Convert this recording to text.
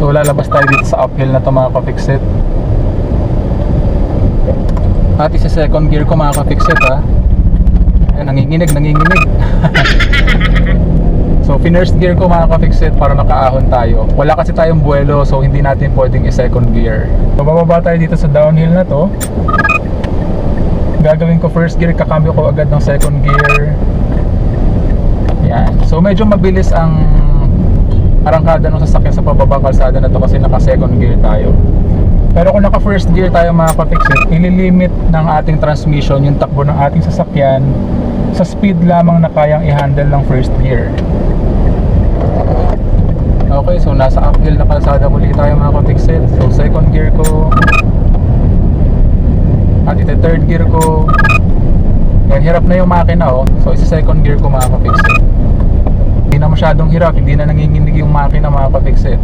So lalabas tayo dito sa uphill na to mga ka-fixit. At isa second gear ko mga ka-fixit ha. Ayan, nanginginig So first gear ko mga ka-fixit para makaahon tayo. Wala kasi tayong buwelo, so hindi natin pwedeng i-second gear. So bababa tayo dito sa downhill na to. Gagawin ko first gear, kakambyo ko agad ng second gear. Yan. So medyo mabilis ang arangkada ng sasakyan sa pababa kalsada na to kasi naka second gear tayo. Pero kung naka first gear tayo mga ka-fixit, ililimit ng ating transmission yung takbo ng ating sasakyan sa speed lamang na kayang i-handle ng first gear. Okay, so nasa uphill na kalsada muli tayo mga ka-fixit. So second gear ko at ito third gear ko. Yan, hirap na yung makina oh. So isa second gear ko mga ka-fixit. Hindi na masyadong hirap, hindi na nanginginig yung makina mga ka-fixit.